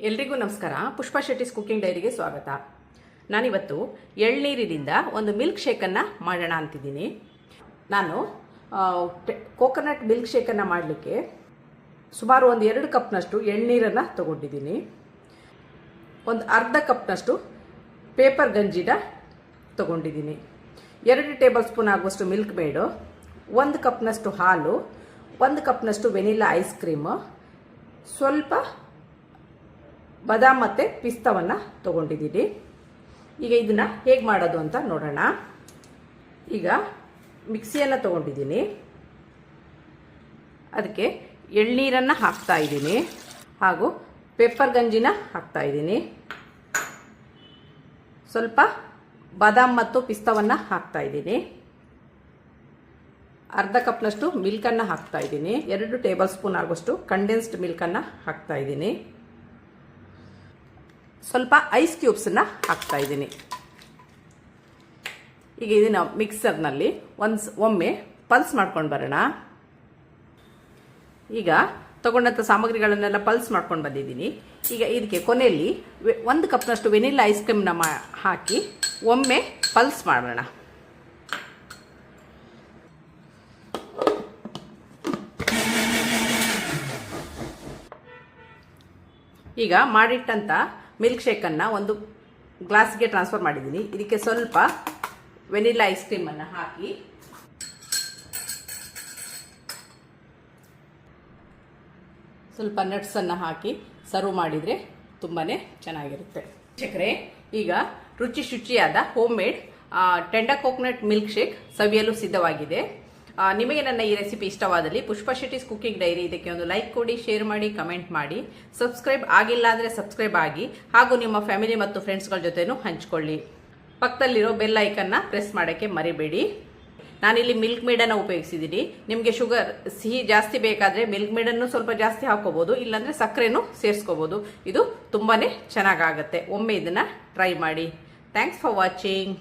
ಎಲ್ರಿಗೂ ನಮಸ್ಕಾರ. ಪುಷ್ಪಾ ಶೆಟ್ಟಿಸ್ ಕುಕಿಂಗ್ ಡೈರಿಗೆ ಸ್ವಾಗತ. ನಾನಿವತ್ತು ಎಳ್ನೀರಿನಿಂದ ಒಂದು ಮಿಲ್ಕ್ ಶೇಕನ್ನು ಮಾಡೋಣ ಅಂತಿದ್ದೀನಿ. ನಾನು ಕೋಕೋನಟ್ ಮಿಲ್ಕ್ ಶೇಕನ್ನು ಮಾಡಲಿಕ್ಕೆ ಸುಮಾರು ಒಂದು 2 ಕಪ್ನಷ್ಟು ಎಳ್ನೀರನ್ನು ತಗೊಂಡಿದ್ದೀನಿ. ಒಂದು ಅರ್ಧ ಕಪ್ನಷ್ಟು ಪೇಪರ್ ಗಂಜಿನ ತಗೊಂಡಿದ್ದೀನಿ. 2 ಟೇಬಲ್ ಸ್ಪೂನ್ ಆಗುವಷ್ಟು ಮಿಲ್ಕ್ ಮೇಡು, 1 ಕಪ್ನಷ್ಟು ಹಾಲು, 1 ಕಪ್ನಷ್ಟು ವೆನಿಲಾ ಐಸ್ ಕ್ರೀಮು, ಸ್ವಲ್ಪ ಬಾದಾಮ್ ಮತ್ತು ಪಿಸ್ತಾವನ್ನು ತಗೊಂಡಿದ್ದೀನಿ. ಈಗ ಇದನ್ನು ಹೇಗೆ ಮಾಡೋದು ಅಂತ ನೋಡೋಣ. ಈಗ ಮಿಕ್ಸಿಯನ್ನು ತಗೊಂಡಿದ್ದೀನಿ, ಅದಕ್ಕೆ ಎಳ್ನೀರನ್ನು ಹಾಕ್ತಾ ಇದ್ದೀನಿ ಹಾಗೂ ಪೆಪ್ಪರ್ ಗಂಜಿನ ಹಾಕ್ತಾ ಇದ್ದೀನಿ. ಸ್ವಲ್ಪ ಬಾದಾಮ್ ಮತ್ತು ಪಿಸ್ತಾವನ್ನು ಹಾಕ್ತಾ ಇದ್ದೀನಿ. ಅರ್ಧ ಕಪ್ನಷ್ಟು ಮಿಲ್ಕನ್ನು ಹಾಕ್ತಾ ಇದ್ದೀನಿ. 2 ಟೇಬಲ್ ಸ್ಪೂನ್ ಆಗುವಷ್ಟು ಕಂಡೆನ್ಸ್ಡ್ ಮಿಲ್ಕನ್ನು ಹಾಕ್ತಾ ಇದ್ದೀನಿ. ಸ್ವಲ್ಪ ಐಸ್ ಕ್ಯೂಬ್ಸನ್ನು ಹಾಕ್ತಾ ಇದ್ದೀನಿ. ಈಗ ಇದನ್ನು ಮಿಕ್ಸರ್ನಲ್ಲಿ ಒಮ್ಮೆ ಪಲ್ಸ್ ಮಾಡ್ಕೊಂಡು ಬರೋಣ. ಈಗ ತಗೊಂಡಂಥ ಸಾಮಗ್ರಿಗಳನ್ನೆಲ್ಲ ಪಲ್ಸ್ ಮಾಡ್ಕೊಂಡು ಬಂದಿದ್ದೀನಿ. ಈಗ ಇದಕ್ಕೆ ಕೊನೆಯಲ್ಲಿ 1 ಕಪ್ನಷ್ಟು ವೆನಿಲಾ ಐಸ್ ಕ್ರೀಮ್ನ ಹಾಕಿ ಒಮ್ಮೆ ಪಲ್ಸ್ ಮಾಡೋಣ. ಈಗ ಮಾಡಿಟ್ಟಂಥ ಮಿಲ್ಕ್ ಶೇಕನ್ನು ಒಂದು ಗ್ಲಾಸ್ಗೆ ಟ್ರಾನ್ಸ್ಫರ್ ಮಾಡಿದ್ದೀನಿ. ಇದಕ್ಕೆ ಸ್ವಲ್ಪ ವೆನಿಲಾ ಐಸ್ ಕ್ರೀಮನ್ನು ಹಾಕಿ ಸ್ವಲ್ಪ ನಟ್ಸನ್ನು ಹಾಕಿ ಸರ್ವ್ ಮಾಡಿದರೆ ತುಂಬಾ ಚೆನ್ನಾಗಿರುತ್ತೆ. ವೀಕ್ಷಕರೇ, ಈಗ ರುಚಿ ಶುಚಿಯಾದ homemade tender coconut milkshake ಸವಿಯಲು ಸಿದ್ಧವಾಗಿದೆ. ನಿಮಗೆ ನನ್ನ ಈ ರೆಸಿಪಿ ಇಷ್ಟವಾದಲ್ಲಿ ಪುಷ್ಪಾ ಶೆಟ್ಟಿಸ್ ಕುಕಿಂಗ್ ಡೈರಿ ಇದಕ್ಕೆ ಒಂದು ಲೈಕ್ ಕೊಡಿ, ಶೇರ್ ಮಾಡಿ, ಕಮೆಂಟ್ ಮಾಡಿ. ಸಬ್ಸ್ಕ್ರೈಬ್ ಆಗಿಲ್ಲ ಅಂದರೆ ಸಬ್ಸ್ಕ್ರೈಬ್ ಆಗಿ ಹಾಗೂ ನಿಮ್ಮ ಫ್ಯಾಮಿಲಿ ಮತ್ತು ಫ್ರೆಂಡ್ಸ್ಗಳ ಜೊತೆನೂ ಹಂಚ್ಕೊಳ್ಳಿ. ಪಕ್ಕದಲ್ಲಿರೋ ಬೆಲ್ ಐಕನ್ನ ಪ್ರೆಸ್ ಮಾಡೋಕ್ಕೆ ಮರಿಬೇಡಿ. ನಾನಿಲ್ಲಿ ಮಿಲ್ಕ್ ಮೇಡನ್ನು ಉಪಯೋಗಿಸಿದ್ದೀನಿ. ನಿಮಗೆ ಶುಗರ್ ಸಿಹಿ ಜಾಸ್ತಿ ಬೇಕಾದರೆ ಮಿಲ್ಕ್ ಮೇಡನ್ನು ಸ್ವಲ್ಪ ಜಾಸ್ತಿ ಹಾಕೋಬೋದು, ಇಲ್ಲಾಂದರೆ ಸಕ್ಕರೆನೂ ಸೇರಿಸ್ಕೋಬೋದು. ಇದು ತುಂಬಾ ಚೆನ್ನಾಗಾಗತ್ತೆ. ಒಮ್ಮೆ ಇದನ್ನು ಟ್ರೈ ಮಾಡಿ. Thanks for watching.